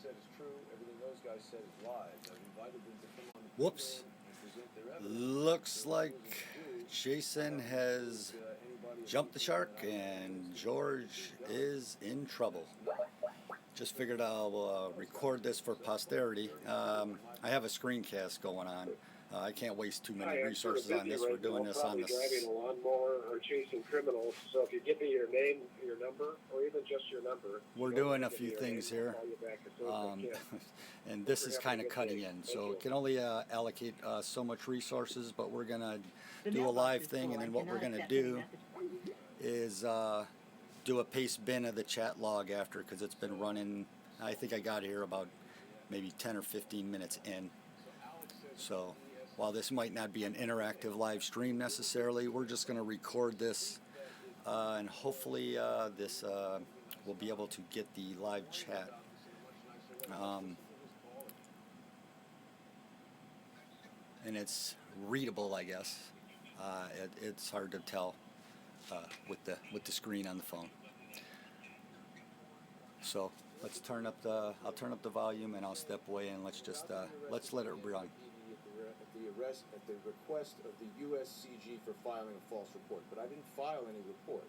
said is true. Everything those guys said is lies. I've invited them to come on the Whoops. program and present their evidence. Looks like Jason has jumped the shark and George is in trouble. Just figured I'll record this for posterity. I have a screencast going on. I can't waste too many resources on this. We're doing this on the... driving a lawnmower or chasing criminals. So if you give me your name, your number, or even just your number. We're doing a few things here. And this is kind of cutting in. So it can only allocate so much resources, but we're going to do a live thing. And then what we're going to do is do a paste bin of the chat log after, because it's been running. I think I got here about maybe 10 or 15 minutes in. So while this might not be an interactive live stream necessarily, we're just going to record this, and hopefully this we'll be able to get the live chat. And it's readable, I guess. It's hard to tell with the screen on the phone. So let's turn up the. I'll turn up the volume and I'll step away and let's let it run. At the request of the USCG for filing a false report, but I didn't file any report.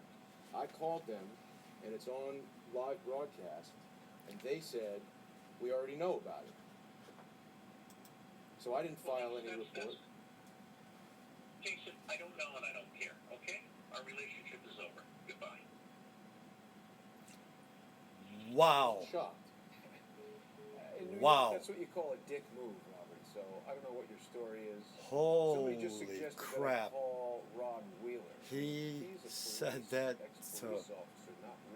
I called them, and it's on live broadcast, and they said we already know about it. So I didn't file any report. Jason, I don't know and I don't care, okay? Our relationship is over. Goodbye. Wow. Shocked. Wow. That's what you call a dick move, Robert. So I don't know what your story is. Holy Somebody just suggested crap. that I call Ron Wheeler. He said that to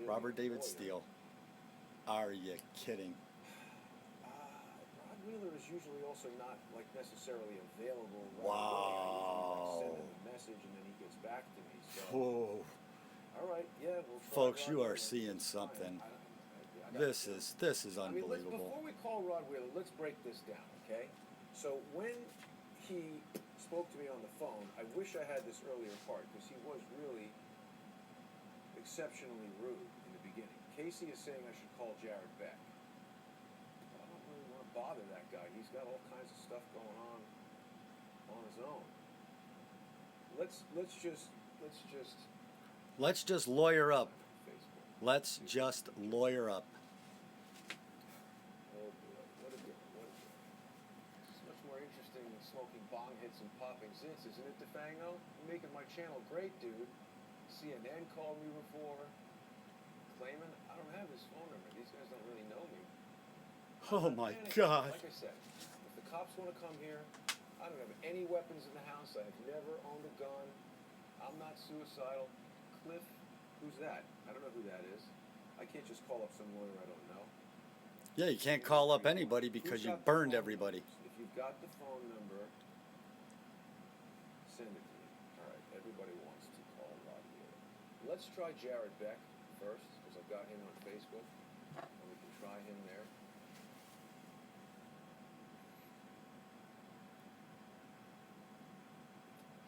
Robert David Steele. Are you kidding? Ron Wheeler is usually also not like necessarily available right Wow. away. I send him a message and then he gets back to me. So, Whoa. all right, yeah, we'll try. Folks, Ron you are Wheeler. seeing something. I This is unbelievable. Before we call Rod Wheeler, let's break this down, okay? So when he spoke to me on the phone, I wish I had this earlier part because he was really exceptionally rude in the beginning. Casey is saying I should call Jared Beck. I don't really want to bother that guy. He's got all kinds of stuff going on his own. Let's just lawyer up. Facebook. Let's just lawyer up. Oh boy, what a deal. This is much more interesting than smoking bong hits and popping zits, isn't it, DeFango? You're making my channel great, dude. CNN called me before, claiming I don't have his phone number. These guys don't really know me. Oh my God. Like I said, if the cops want to come here, I don't have any weapons in the house. I have never owned a gun. I'm not suicidal. Cliff, who's that? I don't know who that is. I can't just call up some lawyer I don't know. Yeah, you can't call up anybody because you burned everybody. If you've got the phone number, send it to me. All right, everybody wants to call Rod Wheeler. Let's try Jared Beck first, because I've got him on Facebook, and we can try him there.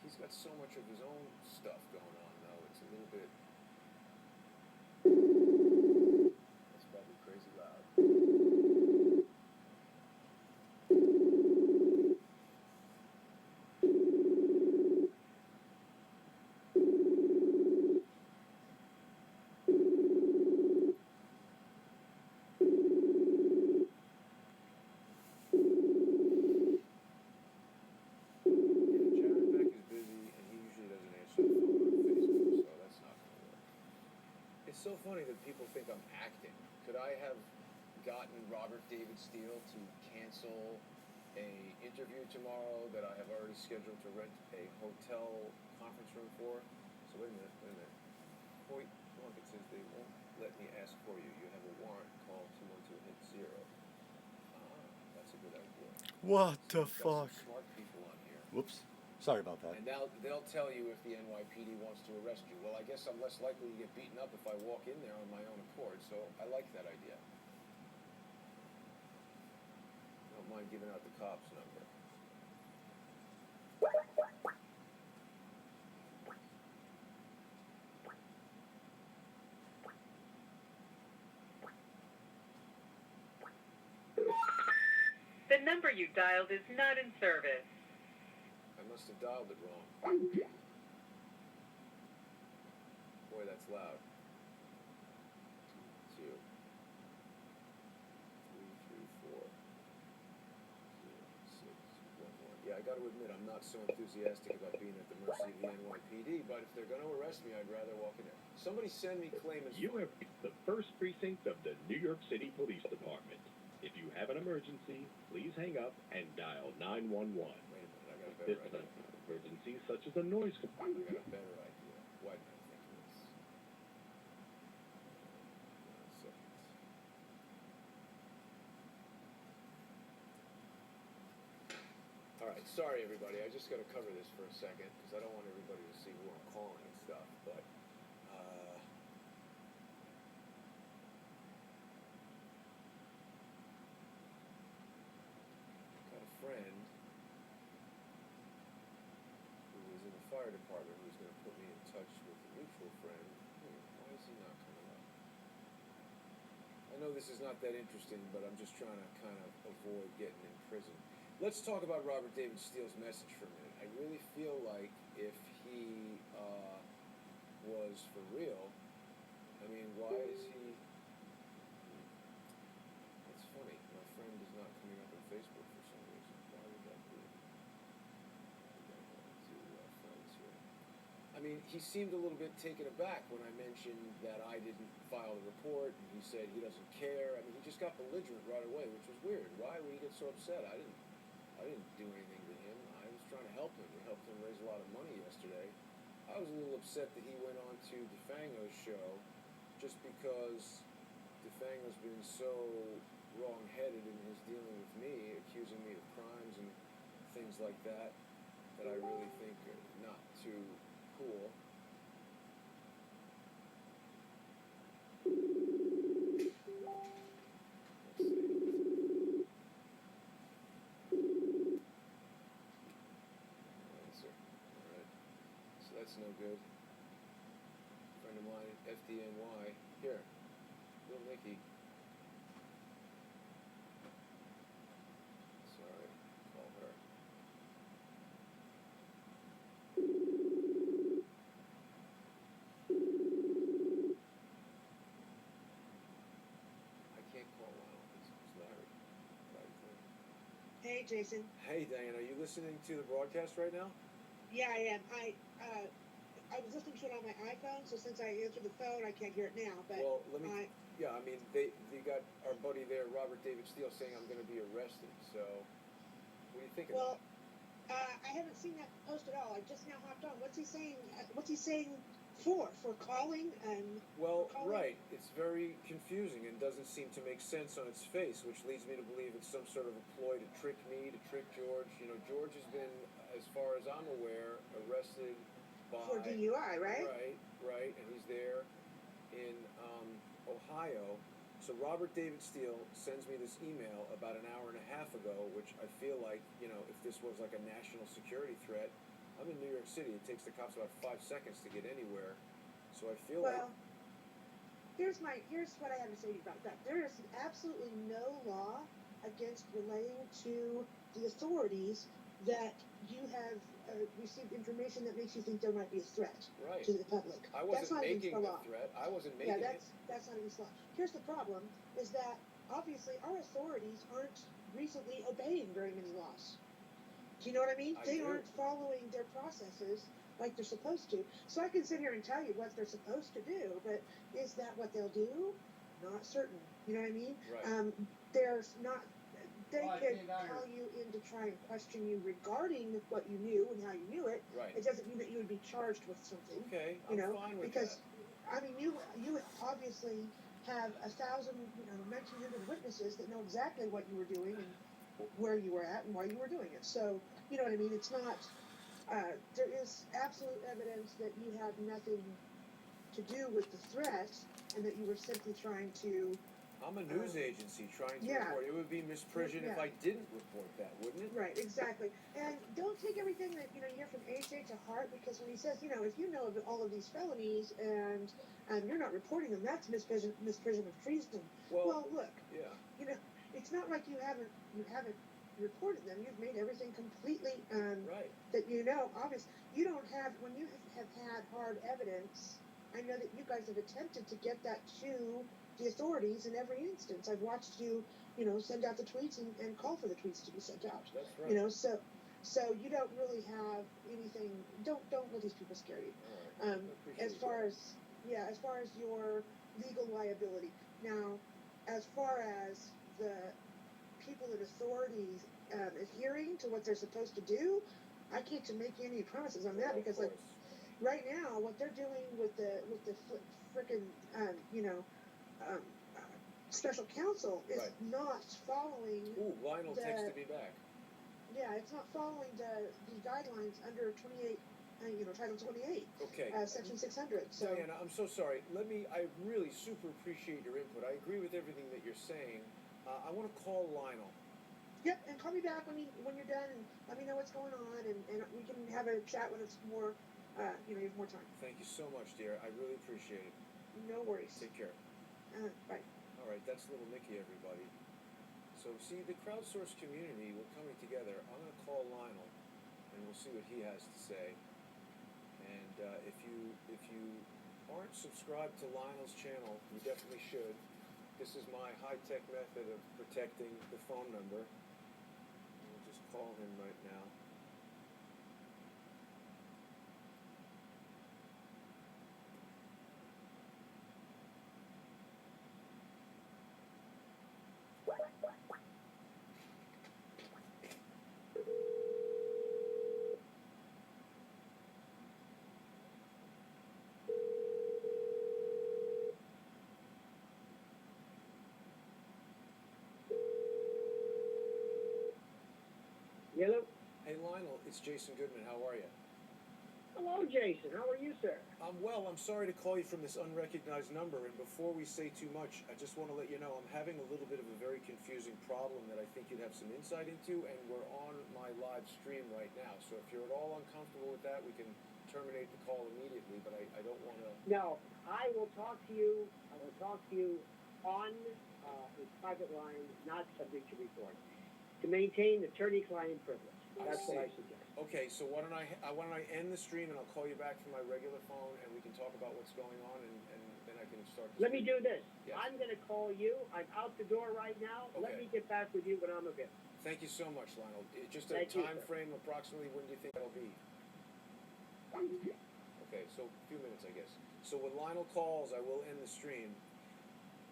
He's got so much of his own stuff going on, though. It's a little bit... That's probably crazy loud. So funny that people think I'm acting. Could I have gotten Robert David Steele to cancel a interview tomorrow that I have already scheduled to rent a hotel conference room for? So wait a minute. Point it says they won't let me ask for you. You have a warrant. Call 212-HIT-0. That's a good idea. What the fuck? Smart people on here. Whoops. Sorry about that. And now they'll tell you if the NYPD wants to arrest you. Well, I guess I'm less likely to get beaten up if I walk in there on my own accord, so I like that idea. I don't mind giving out the cops' number. number you dialed is not in service. I must have dialed it wrong. Boy, that's loud. 2, 3, 3, 4, 0, 6, 1, 1. Yeah, I got to admit, I'm not so enthusiastic about being at the mercy of the NYPD, but if they're going to arrest me, I'd rather walk in there. Somebody send me claimants. You have reached the first precinct of the New York City Police Department. If you have an emergency, please hang up and dial 911. Wait a minute, I got a better This idea. emergency such as a noise I complaint. got a better idea. Why didn't I think of this? 1 second. Alright, sorry everybody, I just gotta cover this for a second, because I don't want everybody to see who I'm calling and stuff, but, got a friend who was in the fire department who's gonna put me in touch with a mutual friend. Why is he not coming up? I know this is not that interesting, but I'm just trying to kind of avoid getting in prison. Let's talk about Robert David Steele's message for a minute. I really feel like if he was for real, I mean, why is he... It's funny, my friend is not coming up on Facebook for some reason. Why would that be? I'm going to friends here. I mean, he seemed a little bit taken aback when I mentioned that I didn't file the report, and he said he doesn't care. I mean, he just got belligerent right away, which was weird. Why would he get so upset? I didn't do anything to him. I was trying to help him. We helped him raise a lot of money yesterday. I was a little upset that he went on to DeFango's show just because DeFango's been so wrong-headed in his dealing with me, accusing me of crimes and things like that, that I really think are not too cool. That's no good. Friend of mine, FDNY. Here, Bill Nicky. Sorry, call her. I can't call Lionel. It's Larry. Hey, Jason. Hey, Diane, are you listening to the broadcast right now? Yeah, I am. I was listening to it on my iPhone, so since I answered the phone, I can't hear it now. But well, let me. Yeah, I mean, they got our buddy there, Robert David Steele, saying I'm going to be arrested. So, what do you think? Well, I haven't seen that post at all. I just now hopped on. What's he saying? What's he saying for? For calling and? Well, calling? right. It's very confusing and doesn't seem to make sense on its face, which leads me to believe it's some sort of a ploy to trick me, to trick George. You know, George has been, as far as I'm aware, arrested by... For DUI, right? Right, and he's there in Ohio. So Robert David Steele sends me this email about an hour and a half ago, which I feel like, you know, if this was like a national security threat, I'm in New York City. It takes the cops about 5 seconds to get anywhere. So I feel like... Here's what I have to say to you about that. There is absolutely no law against relaying to the authorities that you have received information that makes you think there might be a threat to the public. I wasn't making the the law. threat. I wasn't making it. That's not against law. Here's the problem, is that obviously our authorities aren't recently obeying very many laws. Do you know what I mean? They aren't following their processes like they're supposed to. So I can sit here and tell you what they're supposed to do, but is that what they'll do? Not certain. You know what I mean? Right. There's not... They could call you in to try and question you regarding what you knew and how you knew it. Right. It doesn't mean that you would be charged with something. Okay, you I'm know, fine with because, that. I mean, you obviously have 1,000, 1,900 witnesses that know exactly what you were doing and where you were at and why you were doing it. So, you know what I mean? It's not, there is absolute evidence that you had nothing to do with the threat and that you were simply trying to... I'm a news agency trying to report. It would be misprision if I didn't report that, wouldn't it? Right, exactly. And don't take everything that you hear from AJ to heart, because when he says, if you know of all of these felonies and you're not reporting them, that's misprision of treason. Well, look, it's not like you haven't reported them. You've made everything completely Right. that you know obvious. You don't have when you have had hard evidence. I know that you guys have attempted to get that to the authorities in every instance. I've watched you, send out the tweets and call for the tweets to be sent out. That's right. So you don't really have anything. Don't let these people scare you. All right. As far as your legal liability. Now, as far as the people in authorities adhering to what they're supposed to do, I can't make any promises on that because, like, right now, what they're doing with the frickin' special counsel is Right. not following. Ooh, Lionel texted me back. Yeah, it's not following the guidelines under 28. Title 28. Okay. Section 600. So. Diana, I'm so sorry. I really super appreciate your input. I agree with everything that you're saying. I want to call Lionel. Yep, and call me back when you're done, and let me know what's going on, and we can have a chat when it's more, you have more time. Thank you so much, dear. I really appreciate it. No worries. Take care. Bye. All right, that's little Nikki, everybody. So, see, the Crowdsource community, we're coming together. I'm going to call Lionel, and we'll see what he has to say. And if you aren't subscribed to Lionel's channel, you definitely should. This is my high-tech method of protecting the phone number. We'll just call him right now. Hello? Hey, Lionel, it's Jason Goodman. How are you? Hello, Jason. How are you, sir? I'm well. I'm sorry to call you from this unrecognized number, and before we say too much, I just want to let you know I'm having a little bit of a very confusing problem that I think you'd have some insight into, and we're on my live stream right now. So if you're at all uncomfortable with that, we can terminate the call immediately, but I don't want to... No, I will talk to you. I will talk to you on a private line, not subject to recording, to maintain attorney-client privilege. That's what I suggest. Okay, so why don't I end the stream and I'll call you back from my regular phone and we can talk about what's going on and then I can start. Let me do this. Yes. I'm going to call you. I'm out the door right now. Okay. Let me get back with you when I'm available. Thank you so much, Lionel. Just a Thank you, time sir. frame, approximately, when do you think that'll be? Okay, so a few minutes, I guess. So when Lionel calls, I will end the stream.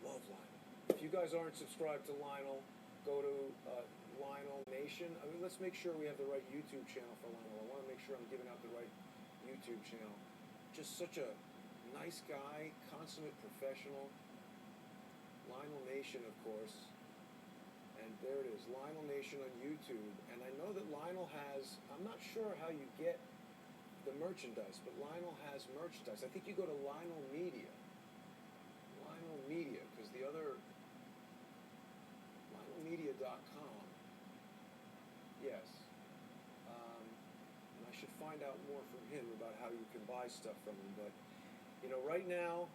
Love Lionel. If you guys aren't subscribed to Lionel, go to Lionel Nation. I mean, let's make sure we have the right YouTube channel for Lionel. I want to make sure I'm giving out the right YouTube channel. Just such a nice guy, consummate professional. Lionel Nation, of course. And there it is, Lionel Nation on YouTube. And I know that Lionel has, I'm not sure how you get the merchandise, but Lionel has merchandise. I think you go to Lionel Media. Lionel Media, because the other, LionelMedia.com. Yes. And I should find out more from him about how you can buy stuff from him. But, right now,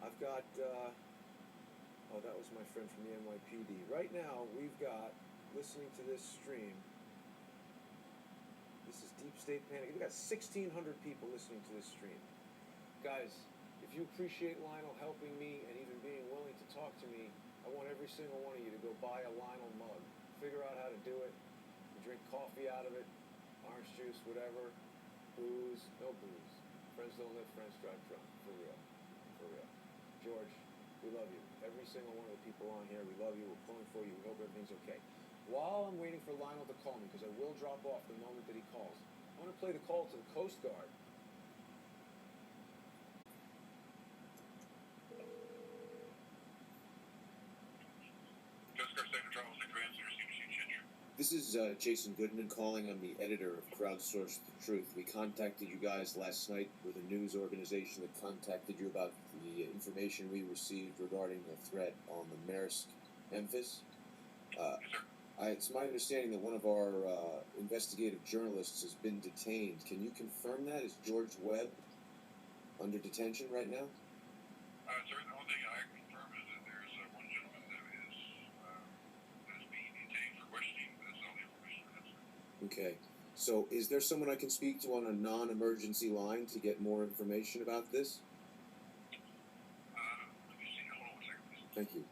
I've got, oh, that was my friend from the NYPD. Right now, we've got, listening to this stream, this is Deep State Panic. We've got 1,600 people listening to this stream. Guys, if you appreciate Lionel helping me and even being willing to talk to me, I want every single one of you to go buy a Lionel mug. Figure out how to do it. You drink coffee out of it, orange juice, whatever. Booze, no booze. Friends don't let friends drive drunk. For real. For real. George, we love you. Every single one of the people on here, we love you. We're pulling for you. We hope everything's okay. While I'm waiting for Lionel to call me, because I will drop off the moment that he calls, I want to play the call to the Coast Guard. Coast Guard Sector Travel Sector Answer, This is Jason Goodman calling. I'm the editor of Crowdsource The Truth. We contacted you guys last night with a news organization that contacted you about the information we received regarding the threat on the Maersk Memphis. It's my understanding that one of our investigative journalists has been detained. Can you confirm that? Is George Webb under detention right now? Sir, the only thing I can confirm is that there's one gentleman that is being detained for questioning. This Okay. So, is there someone I can speak to on a non-emergency line to get more information about this? Let me see. Hold on 1 second, please. Thank you.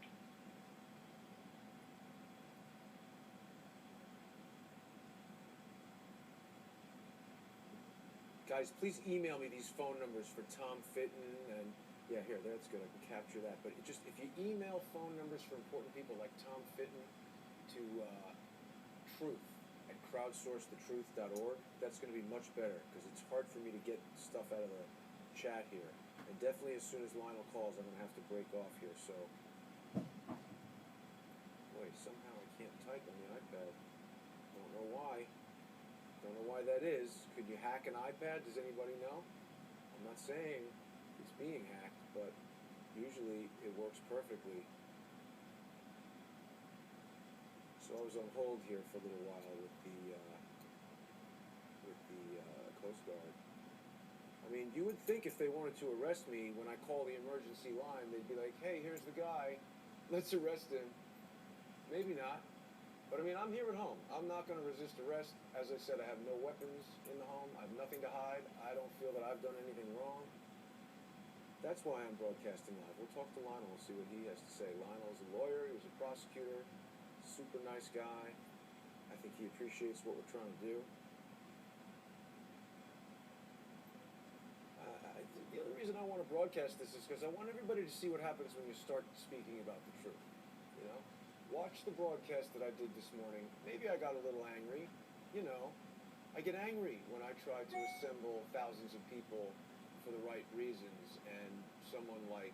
Guys, please email me these phone numbers for Tom Fitton and yeah, here, that's good. I can capture that. But if you email phone numbers for important people like Tom Fitton to truth at crowdsourcethetruth.org, that's going to be much better because it's hard for me to get stuff out of the chat here. And definitely as soon as Lionel calls, I'm going to have to break off here. So, boy, somehow I can't type on the iPad. Don't know why. Don't know why that is. Could you hack an iPad? Does anybody know? I'm not saying it's being hacked, but usually it works perfectly. So I was on hold here for a little while with the Coast Guard. I mean, you would think if they wanted to arrest me, when I call the emergency line, they'd be like, hey, here's the guy. Let's arrest him. Maybe not. But I mean, I'm here at home. I'm not going to resist arrest. As I said, I have no weapons in the home. I have nothing to hide. I don't feel that I've done anything wrong. That's why I'm broadcasting live. We'll talk to Lionel and see what he has to say. Lionel's a lawyer. He was a prosecutor. Super nice guy. I think he appreciates what we're trying to do. The other reason I want to broadcast this is because I want everybody to see what happens when you start speaking about the truth. You know? Watch the broadcast that I did this morning. Maybe I got a little angry. You know, I get angry when I try to assemble thousands of people for the right reasons, and someone like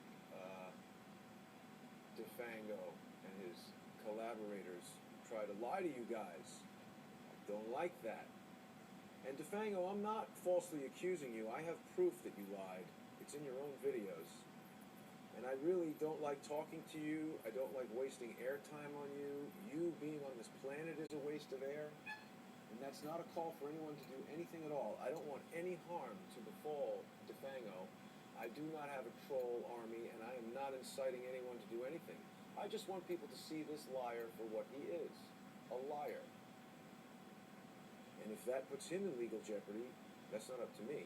DeFango and his collaborators try to lie to you guys. I don't like that. And DeFango, I'm not falsely accusing you. I have proof that you lied. It's in your own videos. And I really don't like talking to you. I don't like wasting airtime on you. You being on this planet is a waste of air. And that's not a call for anyone to do anything at all. I don't want any harm to befall DeFango. I do not have a troll army, and I am not inciting anyone to do anything. I just want people to see this liar for what he is, a liar. And if that puts him in legal jeopardy, that's not up to me.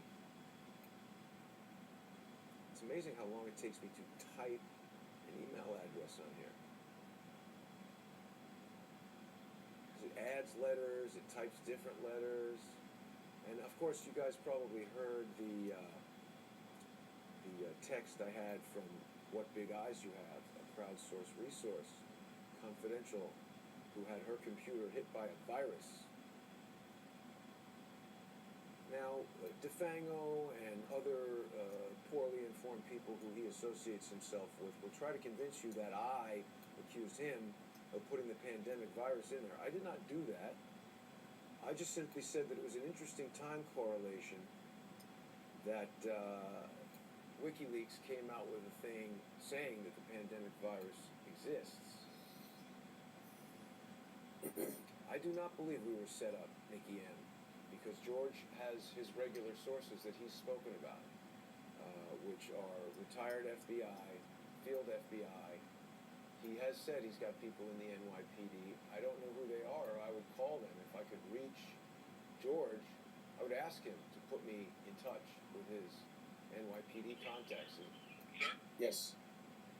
It's amazing how long it takes me to type an email address on here. Because it adds letters, it types different letters. And of course, you guys probably heard the text I had from What Big Eyes You Have, a Crowdsource resource, confidential, who had her computer hit by a virus. Now, DeFango and other poorly informed people who he associates himself with will try to convince you that I accused him of putting the pandemic virus in there. I did not do that. I just simply said that it was an interesting time correlation that WikiLeaks came out with a thing saying that the pandemic virus exists. I do not believe we were set up, Nikki M, because George has his regular sources that he's spoken about, which are retired FBI, field FBI. He has said he's got people in the NYPD. I don't know who they are, or I would call them. If I could reach George, I would ask him to put me in touch with his NYPD contacts. Sir? Yes.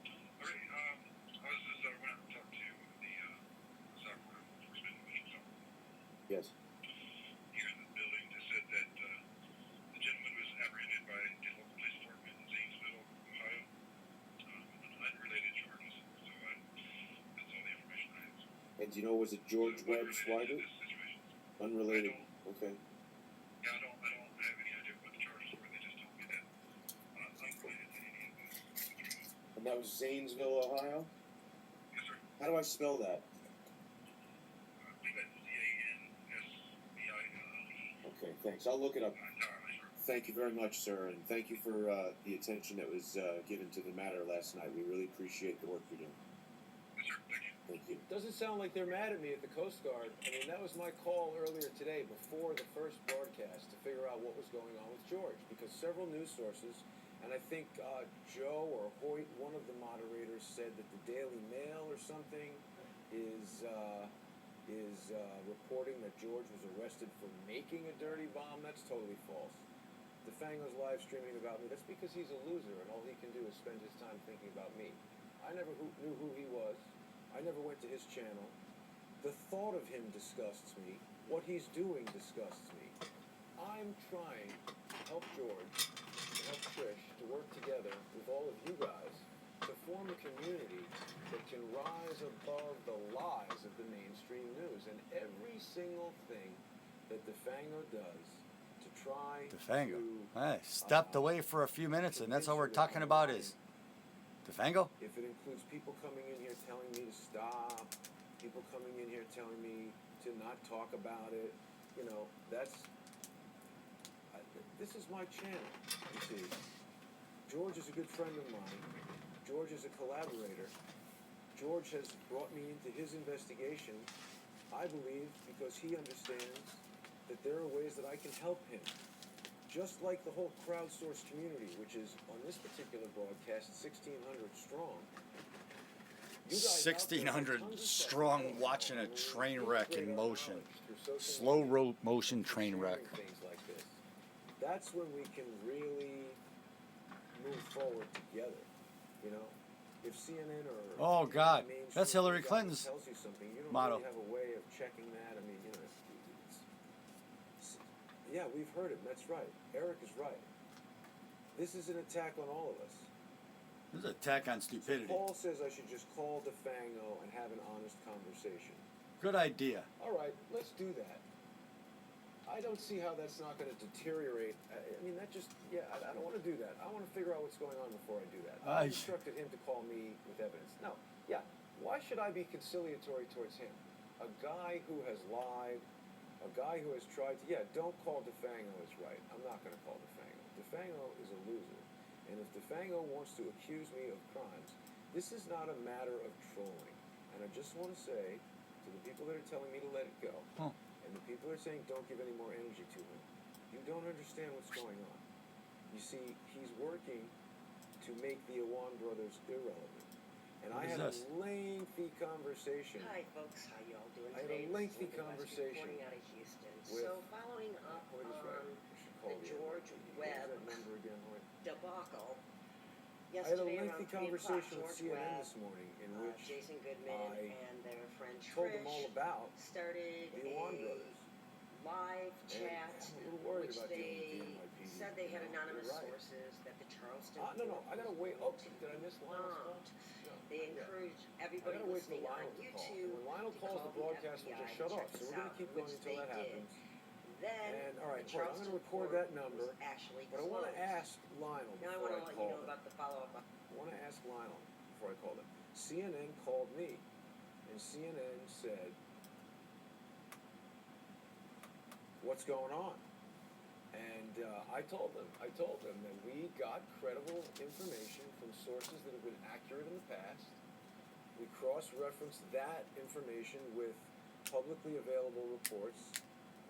All right, I was just went out and talked to the software enforcement officials Yes. here in the building. They said that the gentleman was apprehended by the local police department in Zanesville, Ohio, on unrelated charges. So that's all the information I have. And do you know, was it George Webb Swider? Unrelated. Okay. Yeah, I don't have any idea what the charges were. They just told me that unrelated to any of this. And that was Zanesville, Ohio? Yes, sir. How do I spell that? I believe that's Zansbille. Okay, thanks. I'll look it up. Entirely sure. Thank you very much, sir, and thank you for the attention that was given to the matter last night. We really appreciate the work you're doing. Yes, sir. Thank you. Thank you. Doesn't sound like they're mad at me at the Coast Guard. I mean, that was my call earlier today before the first broadcast to figure out what was going on with George, because several news sources, and I think Joe or Hoyt, one of the moderators, said that the Daily Mail or something is is reporting that George was arrested for making a dirty bomb. That's totally false. DeFango's live streaming about me. That's because he's a loser, and all he can do is spend his time thinking about me. I never knew who he was. I never went to his channel. The thought of him disgusts me. What he's doing disgusts me. I'm trying to help George, to help Trish, to work together with all of you guys to form a community that can rise above the lies of the mainstream news. And every single thing that DeFango does to try DeFango. to... Hey, stepped away for a few minutes, and that's all we're talking about is DeFango. If it includes people coming in here telling me to stop, people coming in here telling me to not talk about it, you know, that's... This is my channel, you see. George is a good friend of mine. George is a collaborator. George has brought me into his investigation, I believe, because he understands that there are ways that I can help him. Just like the whole Crowdsource community, which is, on this particular broadcast, 1,600 strong. You guys out there have 1,600 tons of strong stuff. watching a train wreck in motion. Through social Slow media, motion train sharing wreck. things like this. That's when we can really move forward together, you know? If CNN or Oh, God. mainstream That's Hillary media Clinton's tells you something, you don't motto. really have a way of checking that. I mean, you know, yeah, we've heard him. That's right. Eric is right. This is an attack on all of us. This is an attack on So stupidity. Paul says I should just call DeFango and have an honest conversation. Good idea. All right, let's do that. I don't see how that's not going to deteriorate. I mean, that just, yeah, I don't want to do that. I want to figure out what's going on before I do that. I instructed him to call me with evidence. No, yeah, why should I be conciliatory towards him? A guy who has lied, a guy who has tried to, yeah, don't call DeFango is right. I'm not going to call DeFango. DeFango is a loser. And if DeFango wants to accuse me of crimes, this is not a matter of trolling. And I just want to say to the people that are telling me to let it go, and the people are saying don't give any more energy to him, you don't understand what's going on. You see, he's working to make the Awan brothers irrelevant. And I had a lengthy conversation. Hi folks, how y'all doing I had a today? lengthy This is Linda West conversation reporting out of Houston. with- So following up Hoyt is right. on I should call the the George NYPD. Webb What was that number again, Hoyt? debacle, I had a yesterday lengthy around 3 o'clock, conversation with George CNN Webb, this morning in which Jason Goodman I and their friend told them all Trish about started the Awan a brothers. live And chat I'm a little in worried which about dealing they with the NYPD. said they had You know, anonymous you're right. sources, that the Charleston No, I gotta wait. Oh, did I miss Lionel's call? bombed. No. They Yeah. encourage I everybody gotta wait for listening on Lionel to call. YouTube When Lionel to calls, call the broadcast will FBI just to shut check off. So this we're gonna out, keep going which until they that did. happens. Then And all right, the hold on, I'm Charleston gonna record court that number, was actually but I want to closed. ask Lionel Now I before want I to let you call know him. about the follow-up. I want to ask Lionel before I call him. CNN called me, and CNN said, "What's going on?" And I told them that we got credible information from sources that have been accurate in the past. We cross-referenced that information with publicly available reports.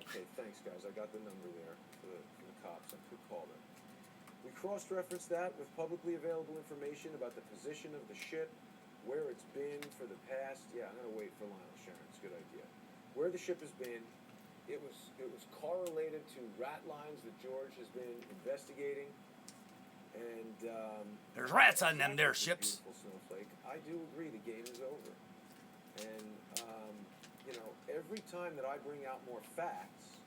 Okay, thanks guys, I got the number there for the cops. I could call them. We cross-referenced that with publicly available information about the position of the ship, where it's been for the past. Yeah, I'm gonna wait for Lionel Sharon. It's a good idea. Where the ship has been. It was correlated to rat lines that George has been investigating, and There's rats on them there ships. Beautiful snowflake. I do agree the game is over, and you know, every time that I bring out more facts,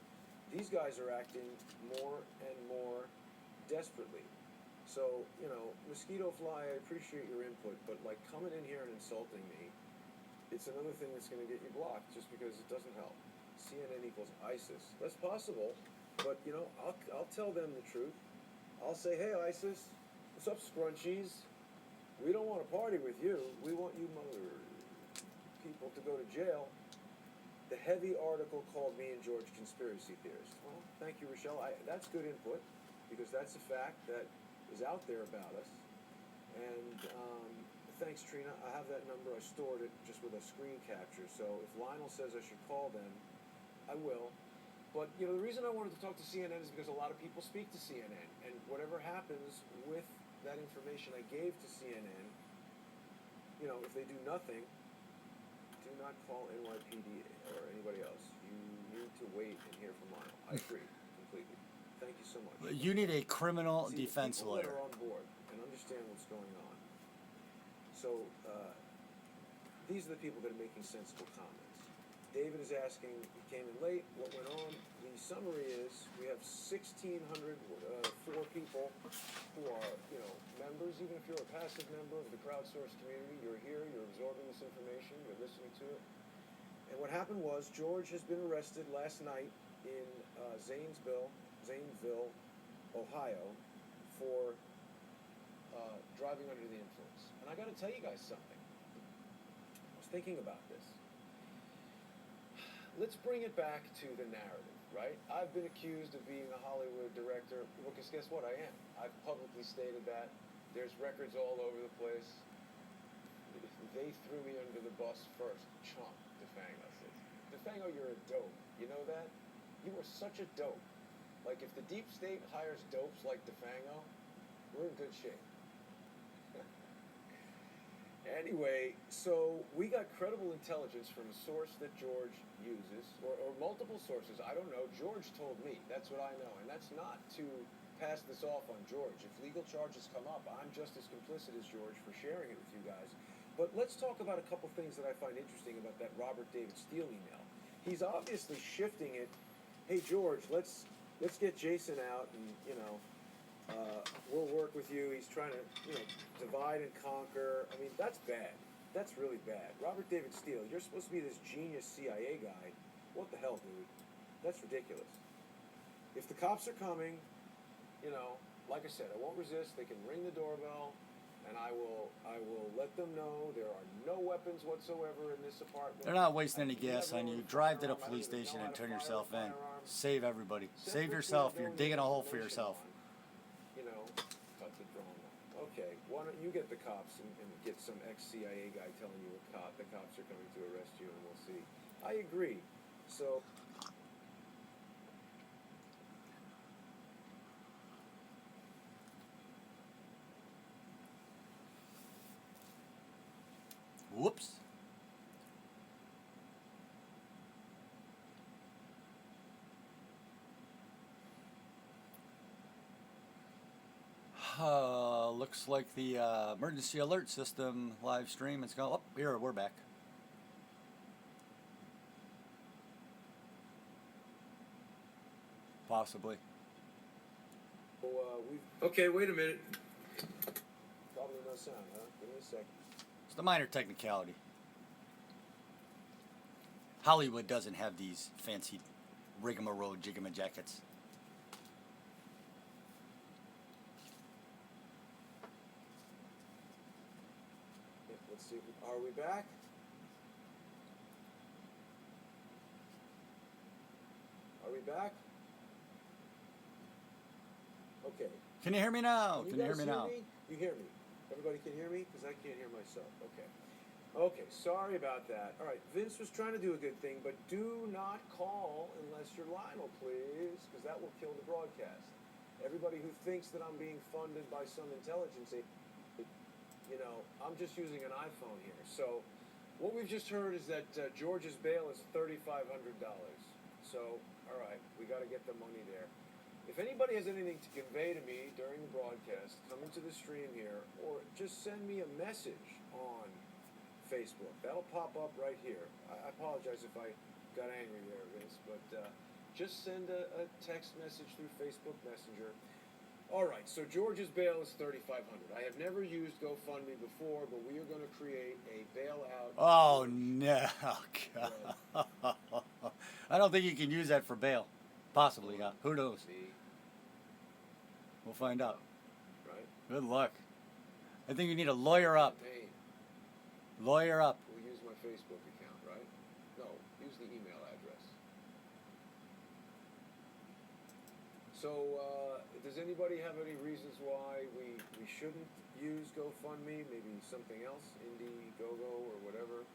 these guys are acting more and more desperately. So you know, Mosquito Fly, I appreciate your input, but like coming in here and insulting me, it's another thing that's going to get you blocked just because it doesn't help. CNN equals ISIS. That's possible, but you know, I'll tell them the truth. I'll say, hey ISIS, what's up scrunchies? We don't want to party with you. We want you mother people to go to jail. The heavy article called me and George conspiracy theorists. Well, thank you, Rochelle. That's good input because that's a fact that is out there about us. And thanks, Trina. I have that number. I stored it just with a screen capture. So if Lionel says I should call them, I will. But, you know, the reason I wanted to talk to CNN is because a lot of people speak to CNN. And whatever happens with that information I gave to CNN, you know, if they do nothing to not call NYPD or anybody else. You need to wait and hear from Lionel. I agree completely. Thank you so much. You need a criminal See, defense people lawyer. that are on board and understand what's going on. So, these are the people that are making sensible comments. David is asking, he came in late, what went on? The summary is, we have 1,604 people who are, members. Even if you're a passive member of the Crowdsource community, you're here, you're absorbing this information, you're listening to it. And what happened was, George has been arrested last night in Zanesville, Ohio, for driving under the influence. And I gotta tell you guys something. I was thinking about this. Let's bring it back to the narrative, right? I've been accused of being a Hollywood director. Well, because guess what? I am. I've publicly stated that. There's records all over the place. They threw me under the bus first. Chump, DeFango says. DeFango, you're a dope. You know that? You are such a dope. Like, if the deep state hires dopes like DeFango, we're in good shape. Anyway, so we got credible intelligence from a source that George uses, or multiple sources. I don't know. George told me. That's what I know. And that's not to pass this off on George. If legal charges come up, I'm just as complicit as George for sharing it with you guys. But let's talk about a couple things that I find interesting about that Robert David Steele email. He's obviously shifting it. Hey, George, let's get Jason out and, we'll work with you. He's trying to, divide and conquer. I mean, that's bad. That's really bad. Robert David Steele, you're supposed to be this genius CIA guy. What the hell, dude? That's ridiculous. If the cops are coming, like I said, I won't resist. They can ring the doorbell, and I will let them know there are no weapons whatsoever in this apartment. They're not wasting any gas on you. Drive to the police station and turn yourself in. Save everybody. Save yourself. You're digging a hole for yourself. Cut the drone. Okay, why don't you get the cops and get some ex-CIA guy telling you the cops are coming to arrest you, and we'll see. I agree. So. Whoops. Looks like the emergency alert system live stream is going. Oh, here we're back. Possibly. Okay, wait a minute. Probably no sound, huh? Give me a second. It's the minor technicality. Hollywood doesn't have these fancy rigmarole jigamajackets. Let's see. Are we back? Are we back? Okay. Can you hear me now? Can you hear me now? You hear me? Everybody can hear me? Because I can't hear myself. Okay. Okay, sorry about that. All right, Vince was trying to do a good thing, but do not call unless you're Lionel, please, because that will kill the broadcast. Everybody who thinks that I'm being funded by some intelligence, I'm just using an iPhone here. So what we've just heard is that George's bail is $3,500. So, all right, we got to get the money there. If anybody has anything to convey to me during the broadcast, come into the stream here, or just send me a message on Facebook. That'll pop up right here. I apologize if I got angry there, Vince, but just send a text message through Facebook Messenger. All right, so George's bail is $3,500. I have never used GoFundMe before, but we are going to create a bailout. Oh, no. God. I don't think you can use that for bail. Possibly, yeah. Who knows? We'll find out. Right? Good luck. I think you need a lawyer up. Hey, Lawyer up. we'll use my Facebook account, right? No, use the email address. So, does anybody have any reasons why we shouldn't use GoFundMe? Maybe something else? Indiegogo or whatever?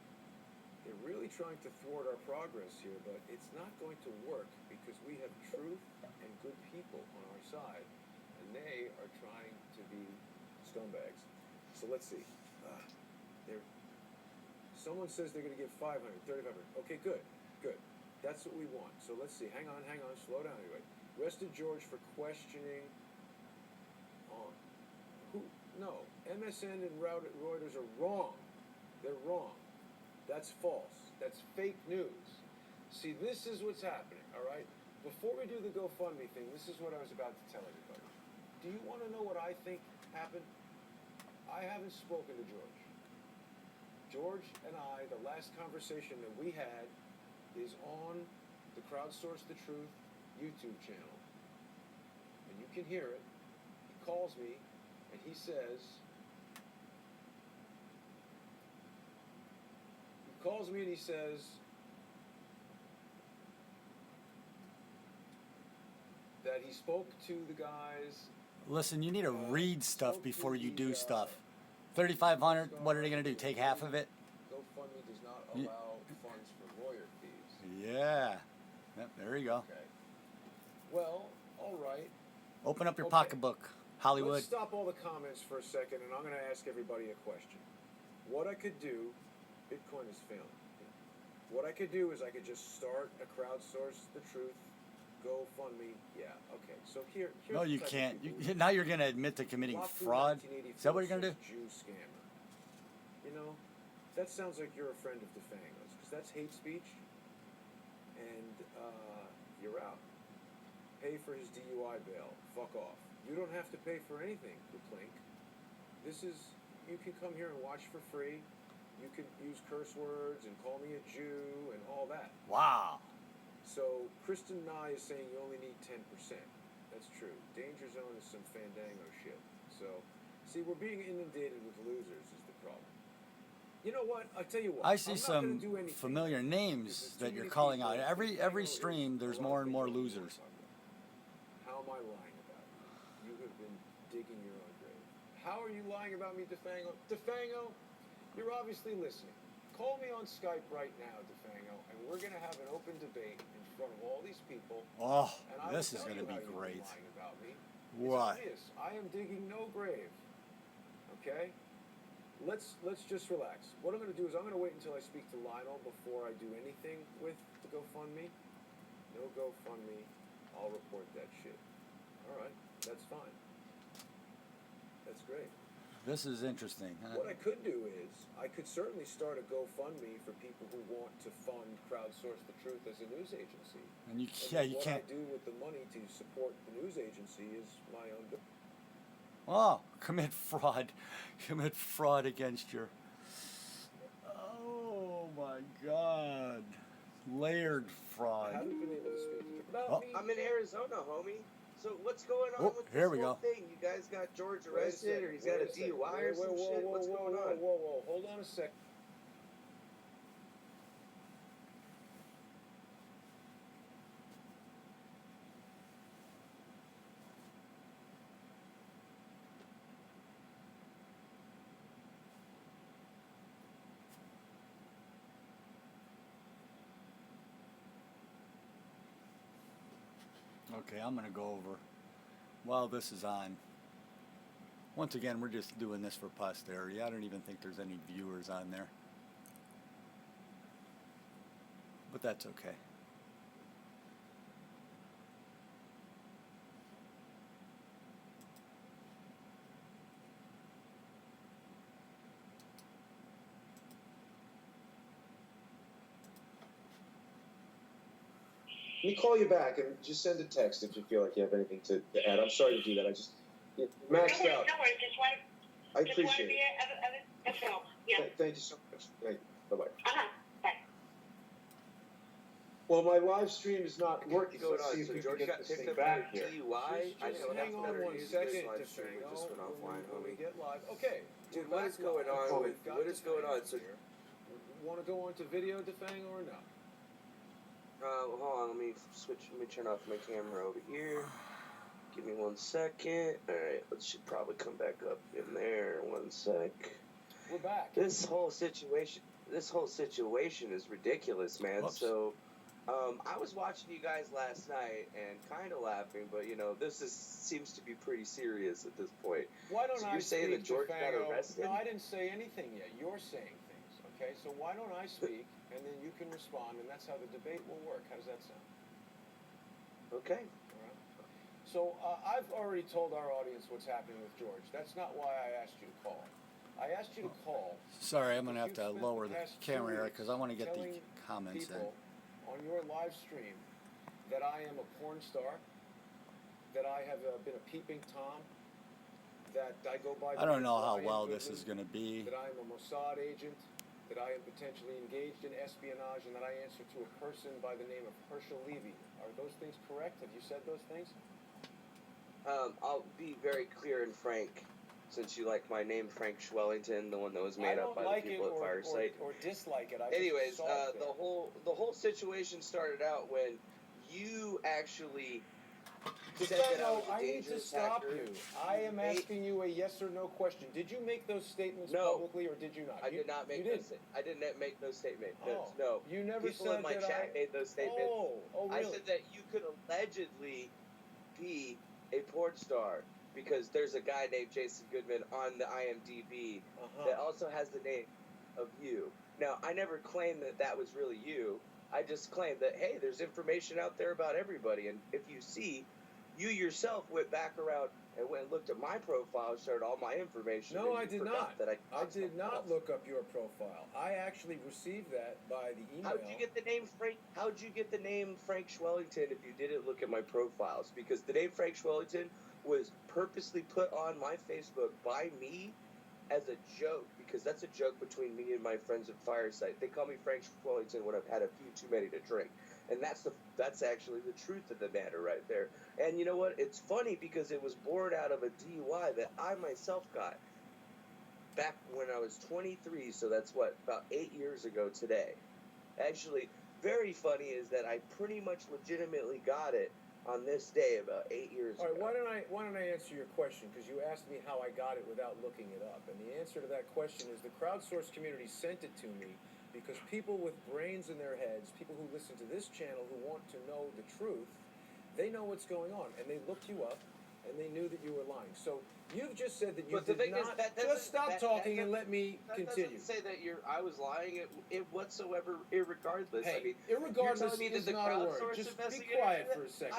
They're really trying to thwart our progress here, but it's not going to work because we have truth and good people on our side, and they are trying to be scumbags. So let's see. Someone says they're going to give 500, 3,500. Okay, good. That's what we want. So let's see. Hang on. Slow down anyway. Arrested George for questioning on who? No. MSN and Reuters are wrong. They're wrong. That's false. That's fake news. See, this is what's happening, all right? Before we do the GoFundMe thing, this is what I was about to tell everybody. Do you want to know what I think happened? I haven't spoken to George. George and I, the last conversation that we had is on the Crowdsource the Truth YouTube channel. And you can hear it. He calls me and he says, that he spoke to the guys. Listen, you need to read stuff before you do stuff. 3,500. What are they gonna do? Take half of it? GoFundMe does not allow funds for lawyer fees. Yeah. Yep, there you go. Okay. Well, all right. Open up your Okay. pocketbook, Hollywood. Let's stop all the comments for a second, and I'm going to ask everybody a question. What I could do, Bitcoin is failing. What I could do is I could just start a Crowdsource the Truth GoFundMe. Yeah, okay. So here's No, the you type of can't. people You, now you're gonna admit to committing Lofty fraud. 1984 Is that what you're gonna do? says Jew scammer. You know, that sounds like you're a friend of DeFangos, because that's hate speech, and you're out. Pay for his DUI bail. Fuck off. You don't have to pay for anything, Kuplink. You can come here and watch for free. You can use curse words and call me a Jew and all that. Wow. So Kristen Nye is saying you only need 10%. That's true. Danger Zone is some Fandango shit. So, see, we're being inundated with losers is the problem. You know what? I'll tell you what. I see I'm not gonna some do anything. familiar names that you're calling out. Every stream, there's more and more losers. How am I lying about you? You have been digging your own grave. How are you lying about me, DeFango? DeFango, you're obviously listening. Call me on Skype right now, DeFango, and we're going to have an open debate in front of all these people. Oh, and I this will is tell going to you be how you've been great. lying about me. What? It's obvious. I am digging no grave. Okay? Let's just relax. What I'm going to do is I'm going to wait until I speak to Lionel before I do anything with the GoFundMe. No GoFundMe. I'll report that shit. All right, that's fine. That's great. This is interesting. What I could do is I could certainly start a GoFundMe for people who want to fund Crowdsource the Truth as a news agency. And you, And yeah, you what can't. I do with the money to support the news agency is my own. Oh, commit fraud. Commit fraud against your. Oh my God. Layered I fraud. haven't been able to speak about Oh. me. I'm in Arizona, homie. So what's going on Oh, with here this we whole go. thing? You guys got George Wait a arrested, second, or he's wait got a a second. DUI or some shit? What's going on? Whoa. Hold on a sec. Okay, I'm going to go over while this is on. Once again, we're just doing this for posterity. I don't even think there's any viewers on there. But that's okay. Let me call you back and just send a text if you feel like you have anything to add. I'm sorry to do that. I just maxed out. No worries, just want I to appreciate be it. a film. Yeah. Thank you so much. Thank you. Bye-bye. Bye. Well, my live stream is not working. What's going Let's on? see if So we George can get got this picked thing up for back here. DUI? I Just didn't know hang that's on better one news. second, This live stream DeFango. just went offline, When we homie. get live. Okay. Dude, we're what back is going live. on We've with- got what is going on? DeFango So- here. Want to go on to video, DeFango, or no? Hold on, let me turn off my camera over here. Give me 1 second. Alright, it should probably come back up in there. 1 sec. We're back. This whole situation is ridiculous, man. Whoops. So, I was watching you guys last night and kind of laughing, but seems to be pretty serious at this point. Why don't So I you're saying speak, that George got DeFango? arrested? No, I didn't say anything yet. You're saying things, Okay, so why don't I speak, and then you can respond, and that's how the debate will work. How does that sound? Okay. All right. So I've already told our audience what's happening with George. That's not why I asked you to call. I asked you to call. Sorry, I'm going to have because to you've spent lower the the past 2 camera here weeks because I want to get the telling comments in. people on your live stream that I am a porn star, that I have been a peeping Tom, that I go by. I don't know how Brian well this Goodman, is going to be. That I am a Mossad agent, that I am potentially engaged in espionage, and that I answer to a person by the name of Herschel Levy. Are those things correct? Have you said those things? I'll be very clear and frank, since you like my name, Frank Schwellington, the one that was made up by the people at Fireside. Or dislike it. Anyways, the whole situation started out when you actually said that I was a I need to dangerous stop hacker. you. I am asking you a yes or no question. Did you make those statements publicly, or did you not? I did not make those. I didn't make those statements. Oh, no. You never People said in my that chat made those statements. Oh, really? I said that you could allegedly be a porn star because there's a guy named Jason Goodman on the IMDb that also has the name of you. Now, I never claimed that that was really you. I just claimed that, hey, there's information out there about everybody. And if you see, you yourself went back around and went and looked at my profile and shared all my information. No, and I you did forgot not. That I did not look up your profile. I actually received that by the email. How'd you get the name Frank? How'd you get the name Frank Schwellington if you didn't look at my profiles? Because the name Frank Schwellington was purposely put on my Facebook by me as a joke, because that's a joke between me and my friends at Fireside. They call me Frank Schwellington when I've had a few too many to drink. And that's actually the truth of the matter right there. And you know what? It's funny because it was born out of a DUI that I myself got back when I was 23. So that's about 8 years ago today. Actually, very funny is that I pretty much legitimately got it on this day about 8 years ago. All right, why don't I answer your question, because you asked me how I got it without looking it up. And the answer to that question is the Crowdsource community sent it to me because people with brains in their heads, people who listen to this channel who want to know the truth, they know what's going on. And they looked you up, and they knew that you were lying. So you've just said that you did not. Just stop talking and let me continue. That doesn't say that I was lying it whatsoever, irregardless. Hey, I mean, irregardless is not a word. Just be quiet for a second.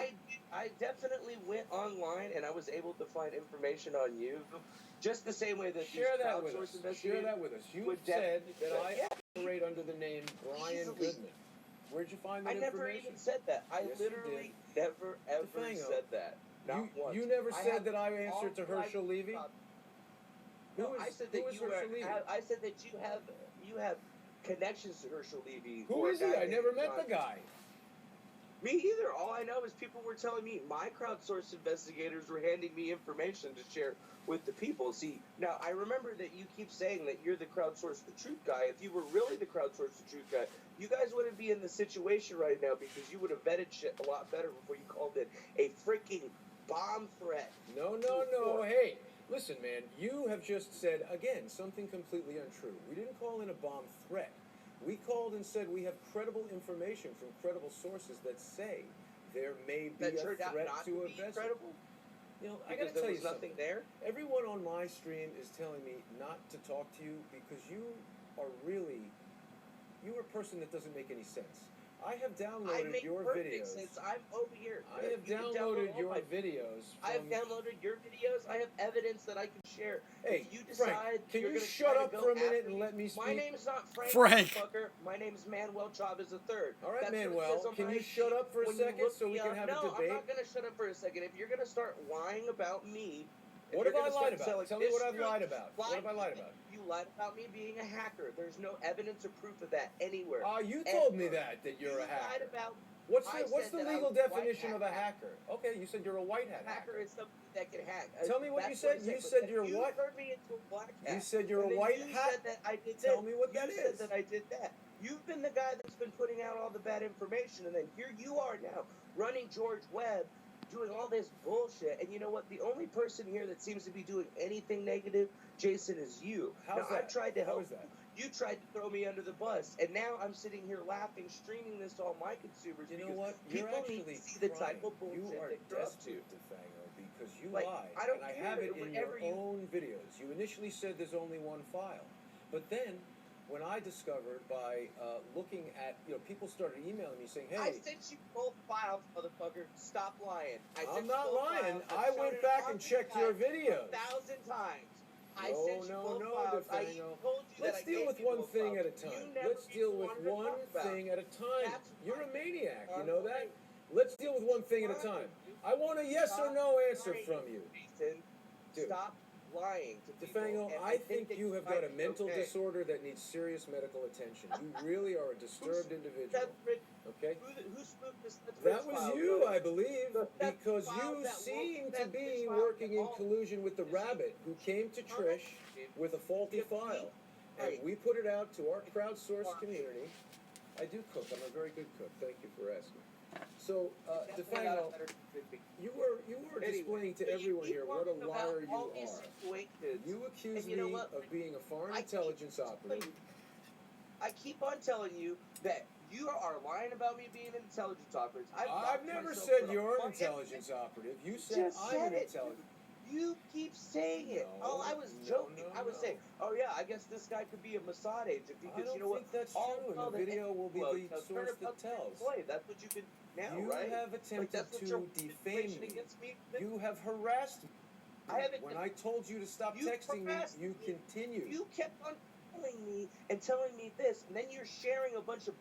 I definitely went online and I was able to find information on you, just the same way that Share these that with crowdsource us. investigators. Share that with us. You said that I operate under the name Brian Easily. Goodman. Where'd you find that I never information? even said that. I Yes, you literally never ever Defango. said that. Not once. You never I said have that I answered to all my Herschel Levy? No, I said that who is you Herschel Levy? I said that you have connections to Herschel Levy. Who or a is he? guy I never named met John. the guy. Me either. All I know is people were telling me my crowdsource investigators were handing me information to share with the people. See, now I remember that you keep saying that you're the crowdsource the truth guy. If you were really the crowdsource the truth guy, you guys wouldn't be in the situation right now because you would have vetted shit a lot better before you called it a freaking bomb threat. No. Hey, listen, man. You have just said, again, something completely untrue. We didn't call in a bomb threat. We called and said we have credible information from credible sources that say there may be a threat to a vessel. Credible? You know, I Because gotta tell there you was nothing something. there. Everyone on my stream is telling me not to talk to you because you are a person that doesn't make any sense. I have downloaded your videos. Sense. I'm over here. I have downloaded your videos. I have downloaded your videos. I have evidence that I can share. Hey, if you decide Frank, can you're you gonna shut try up to go for a minute after and let me speak? My name's not Frank. Motherfucker. My name's Manuel Chavez III. All right, That's Manuel, what it says on can my you shut up for a when you second look so we me can up. have a No, debate? I'm not gonna shut up for a second. If you're gonna start lying about me. What have I lied about? Tell me what I've lied about. What have I lied about? You lied about me being a hacker. There's no evidence or proof of that anywhere. You told me that you're a hacker. Lied about. What's I the said that I legal was a white definition hat of a hacker? Okay, you said you're a white hat hacker. Hacker is somebody that can hack. Tell me what you That's said. I You but said then you're you what? turned me into a black hat. You said you're And a then white you hat? said that I did Tell this. me what that You said is. that I did that. You've been the guy that's been putting out all the bad information, and then here you are now running George Webb, doing all this bullshit. And you know what? The only person here that seems to be doing anything negative, Jason, is you. How's now, that? I tried to help. How is that? You tried to throw me under the bus, and now I'm sitting here laughing, streaming this to all my consumers. You know because what? You're people actually need to see the type of trying. bullshit You are that you're up to. desperate, Defango, because you Like, lied. I don't and I care. have it in your Whenever you- own videos. You initially said there's only one file, but then when I discovered by looking at, people started emailing me saying, I hey, sent you both files, motherfucker. Stop lying. I'm not lying. I went back and checked your videos. 1,000 times. I No, sent you no, both no, files. I DeFango. even told you Let's that I deal gave with you one both thing files. at a time. You never Let's deal even with wanted to one talk about thing it. at a time. That's You're fine. a maniac, you Fine. know that? Let's deal with one thing at a time. I want a yes or no answer from you. Jason, Dude. stop lying to people. DeFango, And I think that you have got a might be mental okay. disorder that needs serious medical attention. You really are a disturbed individual. That's Rich. Okay? Who spooked this? That was you, I believe, That's because the you file that seem won't- to that's be the file working that in all- collusion with the rabbit who came to Trish with a faulty file. And we put it out to our crowdsource community. I do cook. I'm a very good cook. Thank you for asking. So, DeFango, you were displaying to everyone here what a liar you are. You accuse me of being a foreign intelligence operative. I keep on telling you that you are lying about me being an intelligence operative. I've never said you're an intelligence operative. You said I'm an intelligence. You keep saying it. No, I was no, joking. no, I was no. saying, oh yeah, I guess this guy could be a Mossad agent I because don't you know what? think that's All true, and well, the video will be the source that tells. That's what you can now, You right? have attempted that's what to you're defame information me. against me. You have harassed me. I haven't. When I told you to stop You texting me, harassed you me. continued. You kept on telling me and telling me this, and then you're sharing a bunch of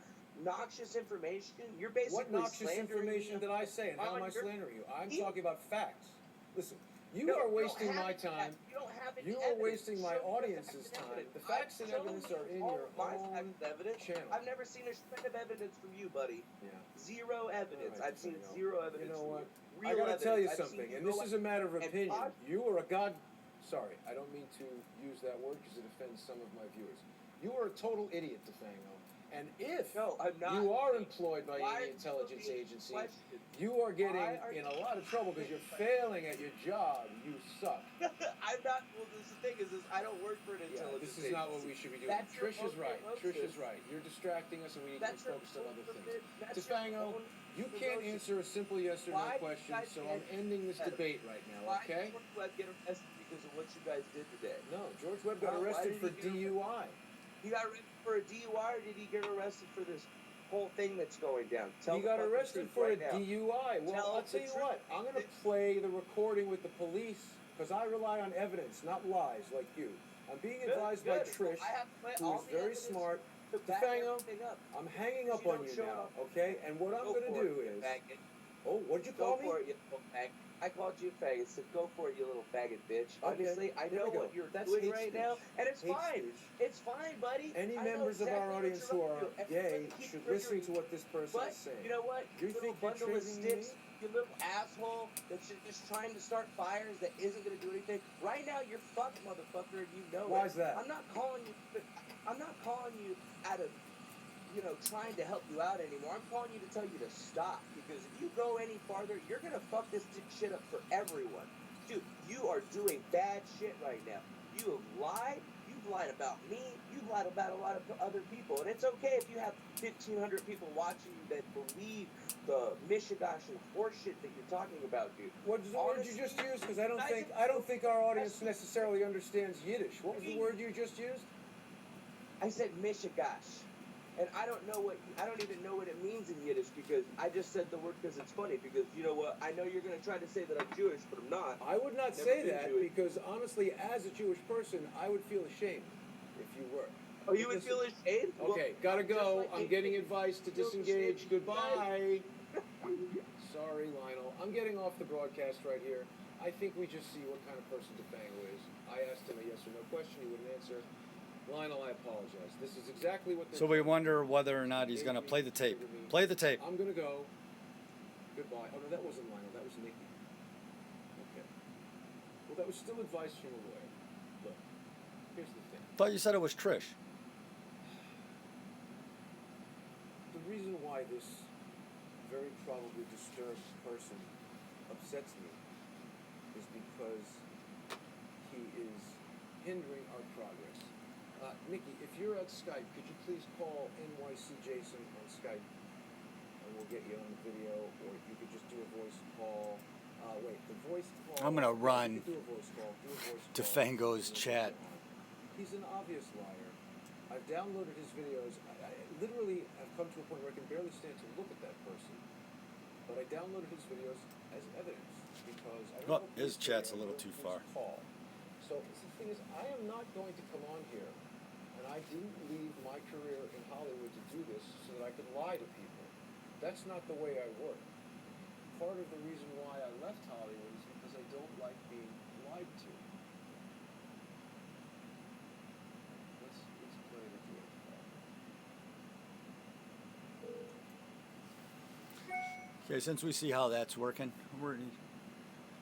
noxious information. You're basically What noxious slandering information me did I say, and how am I on your- slandering you? I'm You- talking about facts. Listen, you No, are you don't wasting have my it yet. time. You don't have any You are evidence. wasting my Show me the audience's facts and time. evidence. The facts and I've shown evidence you are in all your of my facts own and evidence. channel. I've never seen a shred of evidence from you, buddy. Yeah. Zero evidence. All right, I've seen DeFango. zero evidence. You know from what? Real I gotta evidence. tell you I've seen something, you and go this out is a matter of and opinion. talk- You are a god. Sorry, I don't mean to use that word because it offends some of my viewers. You are a total idiot, DeFango. And if No, I'm not. you are employed by Why are any you intelligence being agency, questioned? you are getting Why are in you a lot of trouble because you're being failing at your job. You suck. I'm not. Well, the thing is I don't work for an Yeah, intelligence this is not what agency. we should be doing. That's your Trish is own right. promotion. Trish is right. You're distracting us, and we need to That's your focus on own other things. promotion. That's your DeFango, own you can't promotion. answer a simple yes or no Why question, did you so guys I'm get ending this better? debate right now, Why okay? did George Webb get arrested because of what you guys did today? No, George Webb got Why arrested did for he get DUI. He got arrested for a DUI, or did he get arrested for this whole thing that's going down? Tell He the got fucking arrested truth for right a now. DUI. Well, Tell I'll the tell you truth. what. I'm going to play the recording with the police because I rely on evidence, not lies like you. I'm being advised by Trish, I have to play who all is the very evidence smart. to back DeFango, everything up. I'm hanging up You on don't you show now, up. okay? And what I'm Go going to for do it, you is... faggot. Oh, what'd you Go call me? for it, you little faggot. I called you a faggot. Said, go for it, you little faggot bitch. Okay, Obviously, I there know we go. what you're That's doing hate right speech. now, and it's Hate fine. speech. It's fine, buddy. Any I know members of exactly our what audience you're who up are to. gay Everybody keeps should listen triggering to what this person But is saying. you know what? You little think you're bundle of triggering sticks, me? you little asshole that's just trying to start fires that isn't going to do anything. Right now, you're fucked, motherfucker, and you know Why it. is that? I'm not calling you out of trying to help you out anymore. I'm calling you to tell you to stop, because if you go any farther, you're gonna fuck this shit up for everyone. Dude, you are doing bad shit right now. You have lied. You've lied about me. You've lied about a lot of other people. And it's okay if you have 1,500 people watching you that believe the Mishigash and horseshit that you're talking about, dude. What was the word you just used? Because I don't think our audience necessarily understands Yiddish. What was the word you just used? I said Mishigash. And I don't even know what it means in Yiddish, because I just said the word because it's funny, because you know what, I know you're going to try to say that I'm Jewish, but I'm not. I would not Never say been that, Jewish. because honestly, as a Jewish person, I would feel ashamed if you were. Oh, you would feel ashamed? Okay, gotta go. I'm getting advice to disengage. Goodbye. Sorry, Lionel. I'm getting off the broadcast right here. I think we just see what kind of person DeFango is. I asked him a yes or no question. He wouldn't answer. Lionel, I apologize. This is exactly what. So we wonder whether or not he's going to play the tape. Play the tape. I'm gonna go. Goodbye. Oh no, that wasn't Lionel. That was Nikki. Okay. Well, that was still advice from a lawyer. Look, here's the thing. Thought you said it was Trish. The reason why this very probably disturbed person upsets me is because he is hindering our progress. Nikki, if you're at Skype, could you please call NYC Jason on Skype, and we'll get you on the video, or you could just do a voice call. Wait, the voice call. I'm gonna run Do a voice call. DeFango's chat. He's an obvious liar. I've downloaded his videos. I literally have come to a point where I can barely stand to look at that person. But I downloaded his videos as evidence because I don't Well, know if his he's chat's a there, little or too his far. Call. So the thing is, I am not going to come on here, and I didn't leave my career in Hollywood to do this so that I could lie to people. That's not the way I work. Part of the reason why I left Hollywood is because I don't like being lied to. Let's play the video. Okay, since we see how that's working, we're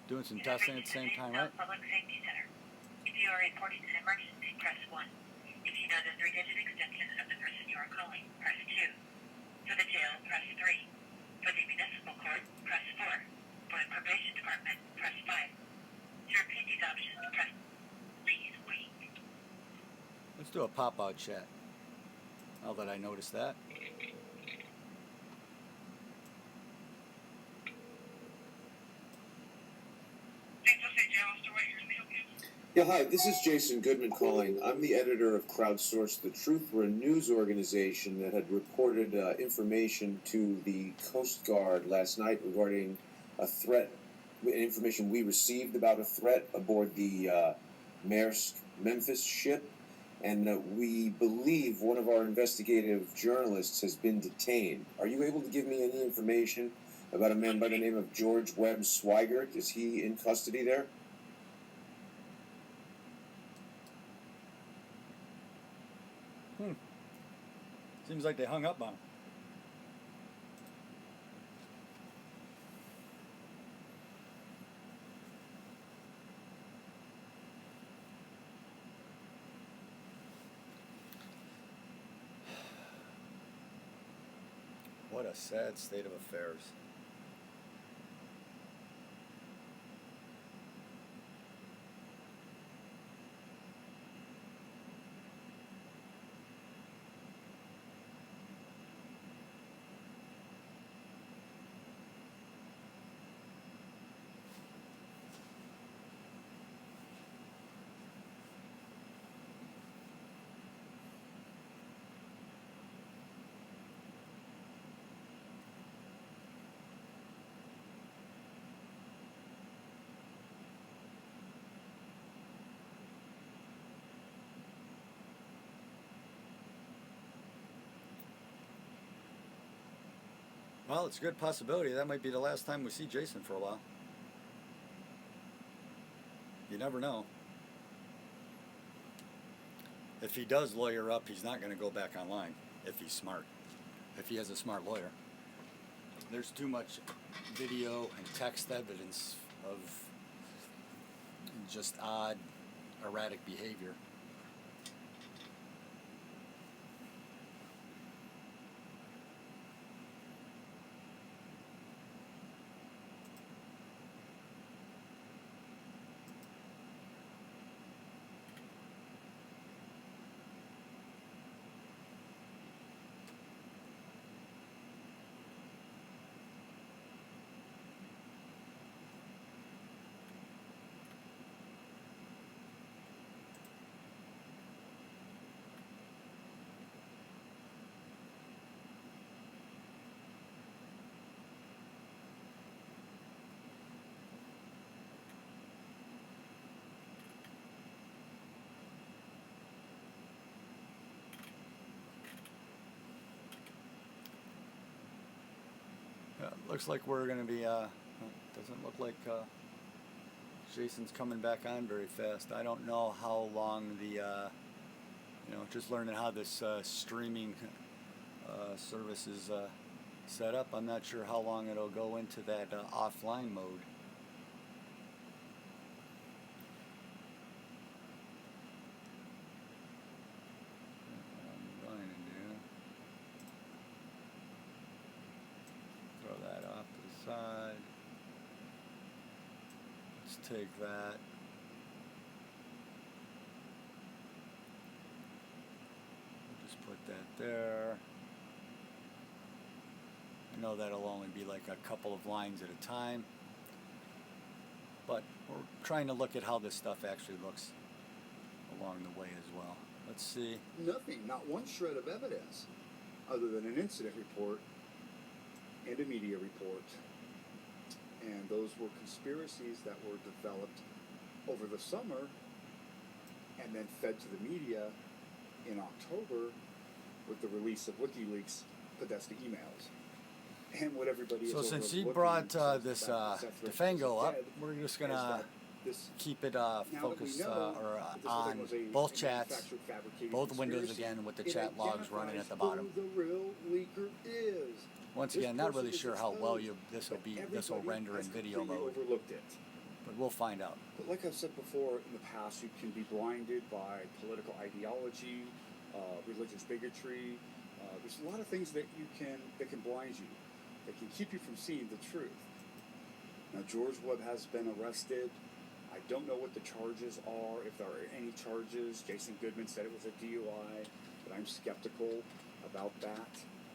doing some testing at the same time, right? Public Safety Center. If you are reporting an emergency, press 1. If you know the 3-digit extension of the person you are calling, press 2. For the jail, press 3. For the municipal court, press 4. For the probation department, press 5. To repeat these options, press. Please wait. Let's do a pop-out chat. Now that I noticed that. Yeah, hi, this is Jason Goodman calling. I'm the editor of Crowdsource The Truth. We're a news organization that had reported information to the Coast Guard last night regarding a threat, information we received about a threat aboard the Maersk Memphis ship. And we believe one of our investigative journalists has been detained. Are you able to give me any information about a man by the name of George Webb Swigert? Is he in custody there? Seems like they hung up on him. What a sad state of affairs. Well, it's a good possibility that might be the last time we see Jason for a while. You never know. If he does lawyer up, he's not going to go back online if he's smart. If he has a smart lawyer. There's too much video and text evidence of just odd, erratic behavior. Looks like we're going to be, doesn't look like Jason's coming back on very fast. I don't know how long the, just learning how this streaming service is set up. I'm not sure how long it'll go into that offline mode. Side. Let's take that. We'll just put that there. I know that'll only be like a couple of lines at a time, but we're trying to look at how this stuff actually looks along the way as well. Let's see. Nothing, not one shred of evidence, other than an incident report and a media report. And those were conspiracies that were developed over the summer and then fed to the media in October with the release of WikiLeaks Podesta emails. And what everybody So is since he overlooking brought says this that Seth Richards Defango is up, dead, we're just is gonna that this, keep it now that we focused know that this whole on thing was a both chats, manufactured, fabricated both windows conspiracy, again with the it chat logs running at the bottom. identifies who the real leaker is. Once This again, not person really is sure how well exposed, this but will everybody render in has video completely mode, overlooked it. but we'll find out. But like I've said before in the past, you can be blinded by political ideology, religious bigotry. There's a lot of things that can blind you, that can keep you from seeing the truth. Now, George Webb has been arrested. I don't know what the charges are, if there are any charges. Jason Goodman said it was a DUI, but I'm skeptical about that.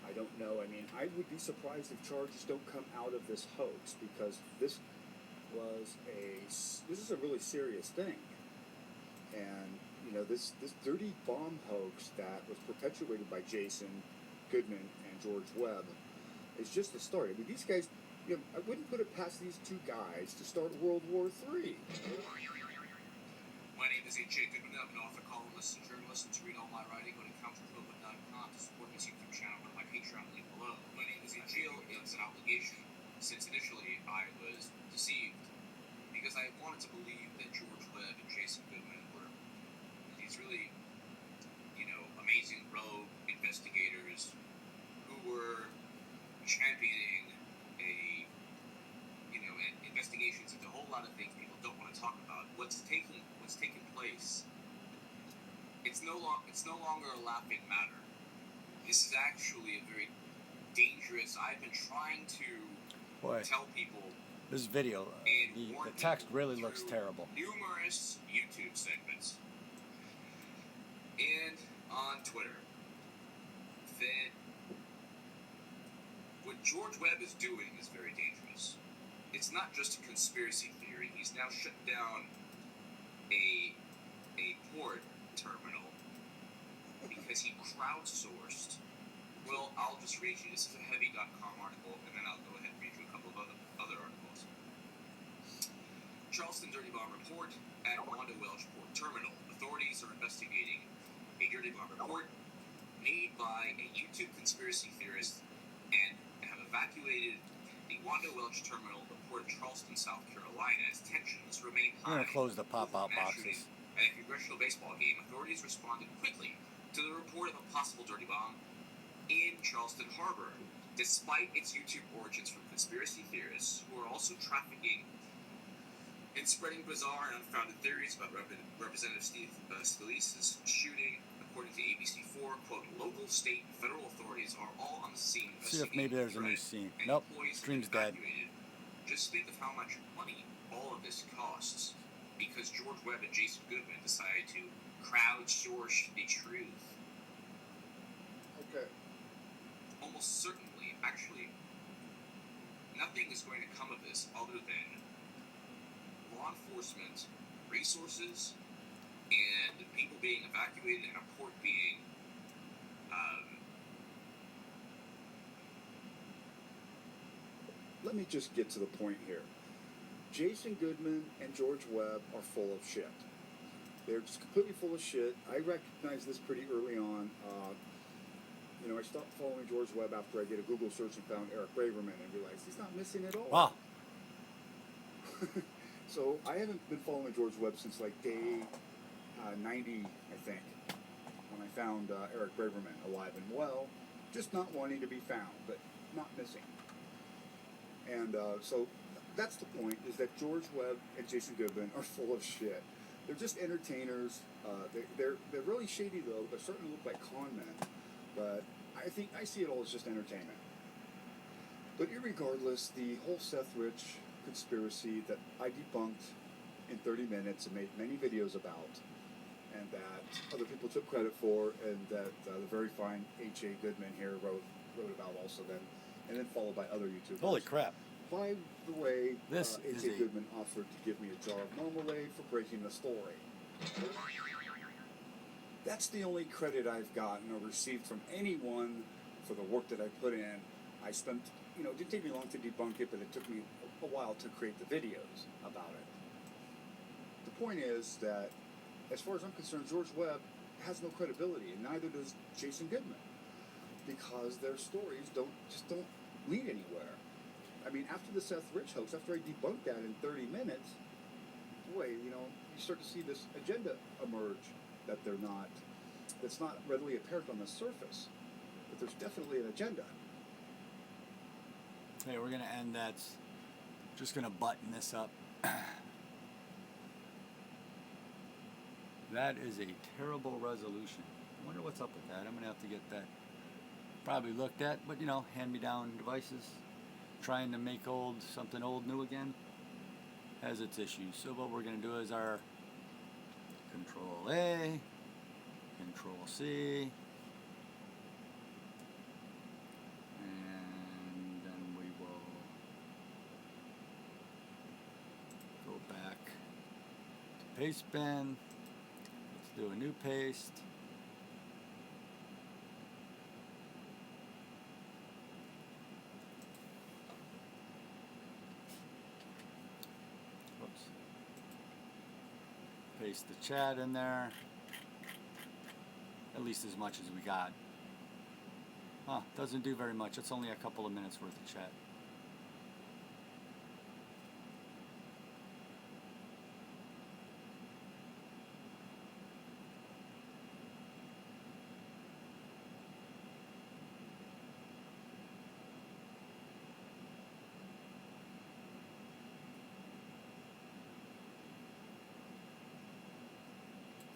I don't know. I mean, I would be surprised if charges don't come out of this hoax, because this is a really serious thing. And, you know, this dirty bomb hoax that was perpetuated by Jason Goodman and George Webb is just the start. I mean, these guys, you know, I wouldn't put it past these two guys to start World War III. My name is H.A. Goodman. I'm an author, columnist, and journalist. And to read all my writing, go to counterproven.com to support this YouTube channel and my Patreon link below. My name is Jill. It's an obligation, since initially I was deceived because I wanted to believe that George Webb and Jason Goodman were these really, you know, amazing rogue investigators who were championing investigations into a whole lot of things people don't want to talk about. What's taking place? It's no longer a laughing matter. This is actually a very dangerous. I've been trying to tell people. This video, the text really looks terrible. Numerous YouTube segments and on Twitter that what George Webb is doing is very dangerous. It's not just a conspiracy theory. He's now shut down a port terminal because he crowdsourced. Well, I'll just read you. This is a heavy.com article, and then I'll go ahead and read you a couple of other articles. Charleston Dirty Bomb Report at Wanda Welch Port Terminal. Authorities are investigating a dirty bomb report made by a YouTube conspiracy theorist and have evacuated the Wanda Welch Terminal, the port of Charleston, South Carolina, as tensions remain high. I'm going to close the pop-out boxes. At a congressional baseball game, authorities responded quickly to the report of a possible dirty bomb in Charleston Harbor, despite its YouTube origins from conspiracy theorists who are also trafficking and spreading bizarre and unfounded theories about Representative Steve Scalise's shooting. According to ABC4, quote, local, state, and federal authorities are all on the scene. See if maybe there's a new scene. Nope, stream's dead. Just think of how much money all of this costs because George Webb and Jason Goodman decided to crowdsource the truth. Okay. Almost certainly, actually, nothing is going to come of this other than law enforcement, resources, and people being evacuated and a port being Let me just get to the point here. Jason Goodman and George Webb are full of shit. They're just completely full of shit. I recognized this pretty early on. You know, I stopped following George Webb after I did a Google search and found Eric Braverman and realized he's not missing at all. Wow. So I haven't been following George Webb since like day 90, I think, when I found Eric Braverman alive and well, just not wanting to be found, but not missing. And so that's the point, is that George Webb and Jason Goodman are full of shit. They're just entertainers. They're really shady, though. They're starting to look like con men. But I see it all as just entertainment. But irregardless, the whole Seth Rich conspiracy that I debunked in 30 minutes and made many videos about, and that other people took credit for, and that the very fine H.A. Goodman here wrote about also then, and then followed by other YouTubers. Holy crap. By the way, This is H.A. Goodman offered to give me a jar of marmalade for breaking the story. That's the only credit I've gotten or received from anyone for the work that I put in. I spent, it didn't take me long to debunk it, but it took me a while to create the videos about it. The point is that, as far as I'm concerned, George Webb has no credibility, and neither does Jason Goodman, because their stories don't lead anywhere. I mean, after the Seth Rich hoax, after I debunked that in 30 minutes, boy, you start to see this agenda emerge that's not readily apparent on the surface, but there's definitely an agenda. Okay, we're going to end that. Just going to button this up. That is a terrible resolution. I wonder what's up with that. I'm going to have to get that probably looked at, but hand-me-down devices, trying to make something old new again, has its issues. So what we're going to do is our Control A, Control C, and then we will go back to paste bin. Let's do a new paste. Whoops. Paste the chat in there. At least as much as we got. Doesn't do very much. It's only a couple of minutes worth of chat.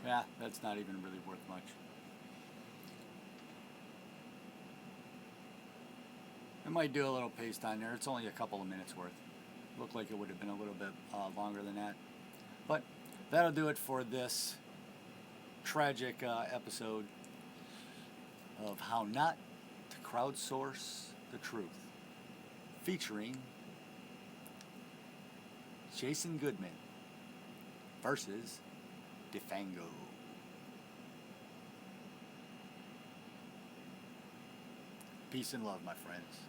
Yeah, that's not even really worth much. I might do a little paste on there. It's only a couple of minutes worth. Looked like it would have been a little bit longer than that. But that'll do it for this tragic episode of How Not to Crowdsource the Truth, featuring Jason Goodman versus DeFango. Peace and love, my friends.